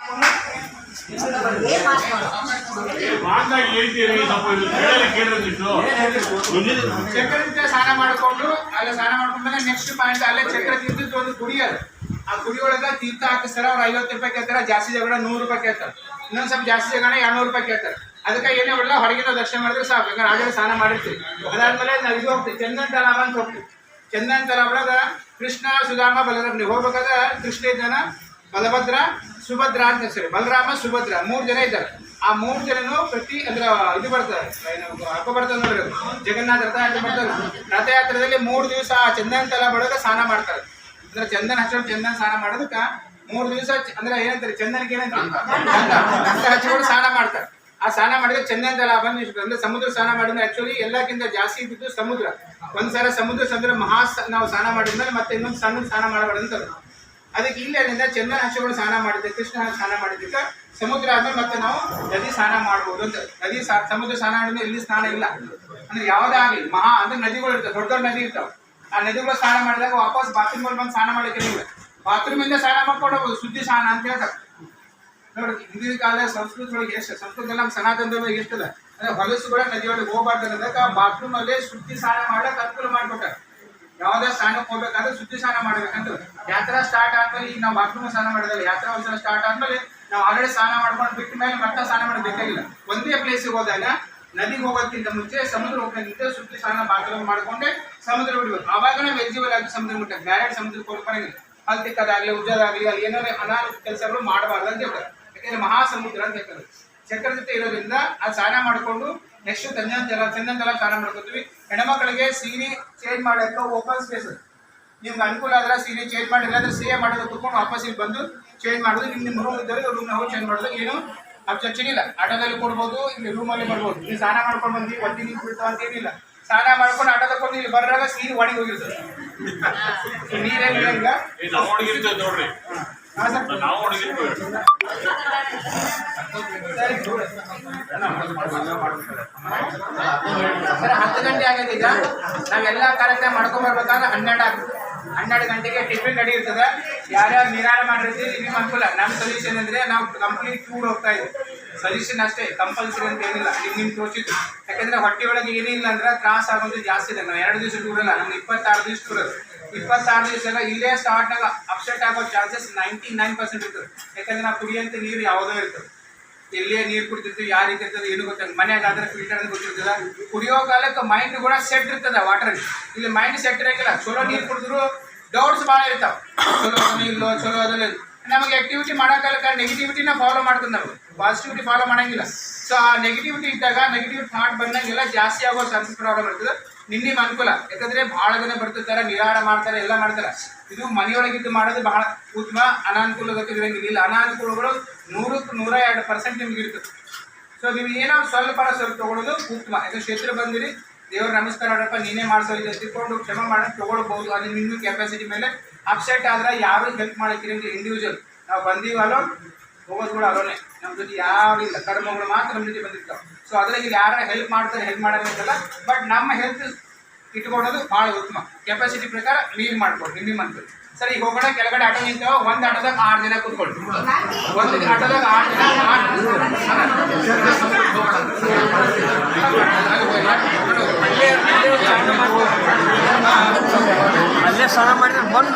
ಚಕ್ರ ಸ್ನಾನ ಮಾಡಿಕೊಂಡು ಅಲ್ಲೇ ಸ್ನಾನ ಮಾಡ್ಕೊಂಡ್ಮೇಲೆ ನೆಕ್ಸ್ಟ್ ಪಾಯಿಂಟ್ ಅಲ್ಲೇ ಚಕ್ರ ತೀರ್ಥದ ಒಂದು ಗುಡಿ ಅದು. ಆ ಗುಡಿ ಒಳಗ ತೀರ್ಥ ಹಾಕಿಸ್ತಾರ. ಅವ್ರು 50 ರೂಪಾಯಿ ಕೇಳ್ತಾರ, ಜಾಸ್ತಿ ಜಗಳ 100 ರೂಪಾಯಿ ಕೇಳ್ತಾರೆ, ಇನ್ನೊಂದ್ ಸ್ವಲ್ಪ ಜಾಸ್ತಿ ಜಗಳ 200 ರೂಪಾಯಿ ಕೇಳ್ತಾರೆ. ಅದಕ್ಕೆ ಏನೇ ಬಿಡಲ್ಲ, ಹೊರಗಿನ ದರ್ಶನ ಮಾಡಿದ್ರೆ ಸಾಕು. ಯಾಕಂದ್ರೆ ಆಗಲೇ ಸ್ನಾನ ಮಾಡಿರ್ತೀವಿ. ಅದಾದ್ಮೇಲೆ ನಾವು ಇದು ಹೋಗ್ತೀವಿ, ಚಂದನ್ ತಲಾವ ಅಂತ ಹೋಗ್ತೀವಿ. ಚಂದನ್ ತಲಾವ ಒಳಗ ಕೃಷ್ಣ ಸುಧಾಮ ಬಲರಾಮ, ನೀವು ಹೋಗ್ಬೇಕಾದ್ರೆ ಕೃಷ್ಣ ಇದ್ದಾನ, ಬಲಭದ್ರ ಸುಭದ್ರ ಅಂತ ಹೆಸರು. ಬಲರಾಮ ಸುಭದ್ರ 3 ಜನ ಇದ್ದಾರೆ. ಆ 3 ಜನನು ಪ್ರತಿ ಅಂದ್ರೆ ಇದು ಬರ್ತಾರೆ, ಹಬ್ಬ ಬರ್ತದೆ ನೋಡ್ರಿ, ಜಗನ್ನಾಥ ರಥಯಾತ್ರೆ ಬರ್ತಾರೆ. ರಥಯಾತ್ರೆಯಲ್ಲಿ 3 ದಿವಸ ಆ ಚಂದನ್ ತಲಾವ ಒಳಗ ಸ್ನಾನ ಮಾಡ್ತಾರೆ. ಅಂದ್ರೆ ಚಂದನ್ ಹಚ್ಕೊಂಡು ಚಂದನ್ ಸ್ನಾನ ಮಾಡೋದಕ್ಕ 3 ದಿವಸ ಅಂದ್ರೆ ಏನಂತಾರೆ, ಚಂದನ್ಗೆ ಏನಂತಾರೆ ಗಂಧ ಹಚ್ಕೊಂಡು ಸ್ನಾನ ಮಾಡ್ತಾರೆ. ಆ ಸ್ನಾನ ಮಾಡಿದ್ರೆ ಚಂದನ್ ತಲಾವ ಅಂದ್ರೆ ಸಮುದ್ರ ಸ್ನಾನ ಮಾಡಿದ್ರೆ ಆಕ್ಚುಲಿ ಎಲ್ಲಕ್ಕಿಂತ ಜಾಸ್ತಿ ಇದ್ದಿದ್ದು ಸಮುದ್ರ. ಒಂದ್ಸಲ ಸಮುದ್ರ ಸಂದ್ರೆ ನಾವು ಸ್ನಾನ ಮಾಡಿದ್ಮೇಲೆ ಮತ್ತೆ ಇನ್ನೊಂದು ಸಣ್ಣ ಸ್ನಾನ ಮಾಡಬಾರ್ದಂತಾರೆ. ಅದಕ್ಕೆ ಇಲ್ಲಿ ಅಲ್ಲಿಂದ ಚಂದನ ಹಚ್ಚಿಕೊಂಡು ಸ್ನಾನ ಮಾಡಿದ್ದೆ, ಕೃಷ್ಣ ಸ್ನಾನ ಮಾಡಿದ್ದಕ್ಕೆ ಸಮುದ್ರ ಆದ್ಮೇಲೆ ಮತ್ತೆ ನಾವು ನದಿ ಸ್ನಾನ ಮಾಡ್ಬೋದು ಅಂತ. ನದಿ ಸಮುದ್ರ ಸ್ನಾನ ಮಾಡಿದ್ರೆ ಎಲ್ಲಿ ಸ್ನಾನ ಇಲ್ಲ ಅಂದ್ರೆ ಯಾವುದೇ ಆಗಲಿ ಅಂದ್ರೆ ನದಿಗಳು ಇರ್ತವೆ, ದೊಡ್ಡ ದೊಡ್ಡ ನದಿ ಇರ್ತಾವೆ. ಆ ನದಿಗಳು ಸ್ನಾನ ಮಾಡಿದಾಗ ವಾಪಸ್ ಬಾತ್ರೂಮ್ ಬಂದು ಸ್ನಾನ ಮಾಡಲಿಕ್ಕೆ ಇಲ್ಲ, ಬಾತ್ರೂಮ್ ಇಂದ ಸ್ನಾನ ಮಾಡ್ಕೊಂಡು ಹೋಗ್ಬೋದು, ಶುದ್ಧಿ ಸ್ನಾನ ಅಂತ ಹೇಳ್ತಾರೆ ನೋಡಿ. ಹಿಂದಿನ ಕಾಲ ಸಂಸ್ಕೃತಿ ಒಳಗೆ ಎಷ್ಟು ಸಂಸ್ಕೃತಿ ನಮ್ಮ ಸನಾತನದೊಳಗೆ ಎಷ್ಟದ ಅಂದ್ರೆ ಹೊಲಸುಗಳ ನದಿಯೊಳಗೆ ಹೋಗ್ಬಾರ್ದು ಅನ್ನೋದಕ್ಕೆ ಬಾತ್ರೂಮ್ ಅಲ್ಲೇ ಶುದ್ಧಿ ಸ್ನಾನ ಮಾಡಕ್ಕೆ ಅನುಕೂಲ ಮಾಡ್ಕೊಟ್ಟಾರೆ. ಯಾವುದೇ ಸ್ನಾನಕ್ಕೆ ಹೋಗ್ಬೇಕಾದ್ರೆ ಶುದ್ಧಿ ಸ್ನಾನ ಮಾಡ್ಬೇಕಂತ. ಯಾತ್ರಾ ಸ್ಟಾರ್ಟ್ ಆದ್ಮೇಲೆ ಈಗ ನಾವು ಬಾತ್ರೂಮ್ ಸ್ನಾನ ಮಾಡಿದಾಗ ಯಾತ್ರಾ ಒಂದ್ಸಲ ಸ್ಟಾರ್ಟ್ ಆದ್ಮೇಲೆ ನಾವು ಆಲ್ರೆಡಿ ಸ್ನಾನ ಮಾಡ್ಕೊಂಡು ಬಿಟ್ಟ ಮೇಲೆ ಮತ್ತೆ ಸ್ನಾನ ಮಾಡಬೇಕಾಗಿಲ್ಲ. ಒಂದೇ ಪ್ಲೇಸಿಗೆ ಹೋದಾಗ ನದಿಗೆ ಹೋಗೋದಕ್ಕಿಂತ ಮುಂಚೆ ಸಮುದ್ರ ಹೋಗೋಕ್ಕಿಂತ ಶುದ್ಧಿ ಸ್ನಾನ ಬಾತ್ರೂಮ್ ಮಾಡ್ಕೊಂಡೆ ಸಮುದ್ರ ಬಿಡ್ಬೇಕು. ಆವಾಗನೇ ವೆಜಿಬಲ್ ಆಗಿ ಸಮುದ್ರ ಮುಟ್ಟ, ಡೈರೆಕ್ಟ್ ಸಮುದ್ರಕ್ಕೆ ಹೋಗಿ ಬರಂಗಿಲ್ಲ. ಅಲ್ಲಿ ತಿಕ್ಕದಾಗ್ಲಿ ಉಜ್ಜೋದಾಗ್ಲಿ ಅಲ್ಲಿ ಏನೋ ಅನಾಹುತ ಕೆಲಸಗಳು ಮಾಡಬಾರ್ದು ಅಂತ ಹೇಳ್ತಾರೆ. ಯಾಕಂದ್ರೆ ಮಹಾಸಮುದ್ರ ಅಂತ ಹೇಳ್ತಾರೆ. ಚಕ್ರ ಜೊತೆ ಇರೋದ್ರಿಂದ ಅದು ಸ್ನಾನ ಮಾಡಿಕೊಂಡು ನೆಕ್ಸ್ಟ್ ಚಂದನ್ ತಲಾವ ಸ್ನಾನ ಮಾಡ್ಕೊತೀವಿ. ಹೆಣ್ಮಕ್ಳಿಗೆ ಸೀರೆ ಚೇಂಜ್ ಮಾಡೋಕೆ ಓಪನ್ ಸ್ಪೇಸ್, ನಿಮ್ಗೆ ಅನುಕೂಲ ಆದ್ರೆ ಸೀರೆ ಚೇಂಜ್ ಮಾಡಿಲ್ಲ ಅಂದ್ರೆ ಸೇವ್ ಮಾಡೋದು ಕುತ್ಕೊಂಡು ವಾಪಸ್ ಇಲ್ಲಿ ಬಂದು ಚೇಂಜ್ ಮಾಡೋದು. ನಿಮ್ಮ ರೂಮ್ ಇದ್ದರೆ ರೂಮ್ನ ಹೋಗಿ ಚೇಂಜ್ ಮಾಡೋದು, ಏನು ಅಬ್ಜೆಕ್ಷನ್ ಇಲ್ಲ. ಆಟೋದಲ್ಲಿ ಕೊಡ್ಬೋದು, ಇಲ್ಲಿ ರೂಮಲ್ಲಿ ಬರ್ಬೋದು. ನೀವು ಸ್ನಾನ ಮಾಡ್ಕೊಂಡು ಬಂದು ಒಟ್ಟಿ ನೀರು ಬಿಡ್ತಾವ ಅಂತ ಏನಿಲ್ಲ. ಸ್ನಾನ ಮಾಡ್ಕೊಂಡು ಆಟೋದ ಕೊಟ್ಟು ಇಲ್ಲಿ ಬರೋವಾಗ ಸೀರೆ ಒಣಗಿ ಹೋಗಿರ್ತದೆ, ನೀರೇನಿಲ್ಲ. ಈಗ ನೋಡ್ರಿ ನಾವು 10 ಗಂಟೆ ಆಗಿದೆ. ಈಗ ನಾವೆಲ್ಲ ಕಾರ್ಯಕ್ರಮ ಮಾಡ್ಕೊಂಡ್ಬರ್ಬೇಕಾದ್ರೆ 12 ಆಗುತ್ತೆ. 12 ಗಂಟೆಗೆ ಟಿಫಿನ್ ರೆಡಿ ಇರ್ತದೆ. ಯಾರ್ಯಾರು ನಿರಾಳ ಮಾಡಿರ್ತೀವಿ ನಿಮ್ಮ ಅನುಕೂಲ. ನಮ್ಮ ಸಜೆಷನ್ ಅಂದರೆ ನಾವು ಕಂಪ್ಲೀಟ್ ಟೂರ್ ಹೋಗ್ತಾ ಇದ್ದೀವಿ. ಸಜೆಷನ್ ಅಷ್ಟೇ, ಕಂಪಲ್ಸರಿ ಅಂತ ಏನಿಲ್ಲ. ನಿಮ್ಮ ತೋರಿಸಿದ್ದು ಯಾಕಂದರೆ ಹೊಟ್ಟೆ ಒಳಗೆ ಏನಿಲ್ಲ ಅಂದ್ರೆ ತ್ರಾಸ ಆಗೋದು ಜಾಸ್ತಿ ಇದೆ. ನಾವು 2 ದಿವಸ ಟೂರ್ ಅಲ್ಲ, ನಮ್ಗೆ 26 ದಿವಸ ಟೂರ್. 26 ದಿವಸ ಎಲ್ಲ ಇಲ್ಲೇ ಸ್ಟಾರ್ಟ್ನಾಗ ಅಪ್ಸೆಟ್ ಆಗೋ ಚಾನ್ಸಸ್ 99% ಇರ್ತದೆ. ಯಾಕಂದ್ರೆ ನಾವು ಕುಡಿಯಂತ ನೀರು ಯಾವುದೋ ಇರ್ತದೆ, ಎಲ್ಲೇ ನೀರು ಕುಡಿತಿರ್ತೀವಿ, ಯಾವ ರೀತಿ ಇರ್ತದೆ ಏನು ಗೊತ್ತಾಗ. ಮನೆಯಾಗಾದ್ರೆ ಫಿಲ್ಟರ್ ಅಂತ ಗೊತ್ತಿರ್ತದೆ. ಕುಡಿಯೋ ಕಾಲಕ್ಕೆ ಮೈಂಡ್ ಕೂಡ ಸೆಟ್ ಇರ್ತದೆ ವಾಟರ್. ಇಲ್ಲಿ ಮೈಂಡ್ ಸೆಟ್ ಇರೋಂಗಿಲ್ಲ. ಚಲೋ ನೀರು ಕುಡಿದ್ರು ಡೌಟ್ಸ್ ಭಾಳ ಇರ್ತಾವೆ, ಚಲೋ ಅದನ್ನ ಇಲ್ಲೋ ಚಲೋ ಅದನ್ನ. ನಮಗೆ ಆಕ್ಟಿವಿಟಿ ಮಾಡೋ ಕಾಲಕ್ಕೆ ನೆಗೆಟಿವಿಟಿನ ಫಾಲೋ ಮಾಡ್ತದೆ, ನಾವು ಪಾಸಿಟಿವಿಟಿ ಫಾಲೋ ಮಾಡೋಂಗಿಲ್ಲ. ಸೊ ಆ ನೆಗೆಟಿವಿಟಿ ಇದ್ದಾಗ ನೆಗೆಟಿವ್ ಥಾಟ್ ಬಂದಂಗೆಲ್ಲ ಜಾಸ್ತಿ ಆಗೋ ಚಾನ್ಸಸ್ ಪ್ರಾಬ್ಲಮ್ ಇರ್ತದೆ. ನಿಮ್ಮ ಅನುಕೂಲ, ಯಾಕಂದ್ರೆ ಭಾಳ ಜನ ಬರ್ತಿರ್ತಾರೆ, ನಿರಾಳ ಮಾಡ್ತಾರೆ, ಎಲ್ಲ ಮಾಡ್ತಾರೆ. ಇದು ಮನೆಯೊಳಗಿದ್ದು ಮಾಡೋದು ಬಹಳ ಉತ್ತಮ. ಅನಾನುಕೂಲಕ್ಕೆ ಇರಂಗಿಲ್ಲ. ಅನಾನುಕೂಲಗಳು 100ಕ್ಕೆ 102% ನಿಮ್ಗೆ ಇರ್ತದೆ. ಸೊ ನೀವು ಏನೋ ಸ್ವಲ್ಪ ತೊಗೊಳೋದು ಉತ್ತಮ. ಯಾಕಂದ್ರೆ ಕ್ಷೇತ್ರ ಬಂದಿರಿ, ದೇವ್ರ ನಮಸ್ಕಾರ ಮಾಡಪ್ಪ ನೀನೇ ಮಾಡಿಸೋದು ತಿಳ್ಕೊಂಡು ಕ್ಷಮೆ ಮಾಡೋದು ತೊಗೊಳ್ಬೋದು. ಅದು ನಿಮ್ಮ ಕೆಪಾಸಿಟಿ ಮೇಲೆ. ಅಪ್ಸೆಟ್ ಆದ್ರೆ ಯಾರು ಹೆಲ್ಪ್ ಮಾಡೋಕ್ಕಿರಂಗಿಲ್ಲ. ಇಂಡಿವಿಜುವಲ್ ನಾವು ಬಂದೀವಲ್ಲೋ ಹೋಗೋದು ಕೂಡ ಅಲ್ಲೋನೆ, ನಮ್ಮ ಜೊತೆ ಯಾರು ಇಲ್ಲ, ಕರ್ಮಗಳು ಮಾತ್ರ ನಮ್ಮ ಜೊತೆ ಬಂದಿರ್ತಾವೆ. ಸೊ ಅದ್ರಾಗ ಯಾರ ಹೆಲ್ಪ್ ಮಾಡ್ತಾರೆ, ಹೆಲ್ಪ್ ಮಾಡೋದಿಲ್ಲ. ಬಟ್ ನಮ್ಮ ಹೆಲ್ತ್ ಇಟ್ಕೊಳ್ಳೋದು ಭಾಳ ಉತ್ತಮ. ಕೆಪಾಸಿಟಿ ಪ್ರಕಾರ ನೀರು ಮಾಡ್ಕೊಡಿ ನಿಮ್ಮ ಅನ್ಕೊಳ್ಳಿ. ಸರ್ ಈಗ ಹೋಗೋಣ, ಕೆಳಗಡೆ ಆಟೋ ನಿಂತಾವ. ಒಂದು ಆಟೋದಾಗ 6 ಜನ ಕೂತ್ಕೊಳ್ಳಿ. ಒಂದು ಆಟೋದಾಗ 6 ಜನ ಅಲ್ಲೇ ಸ್ನಾನ ಮಾಡಿದ್ರೆ ಬಂದು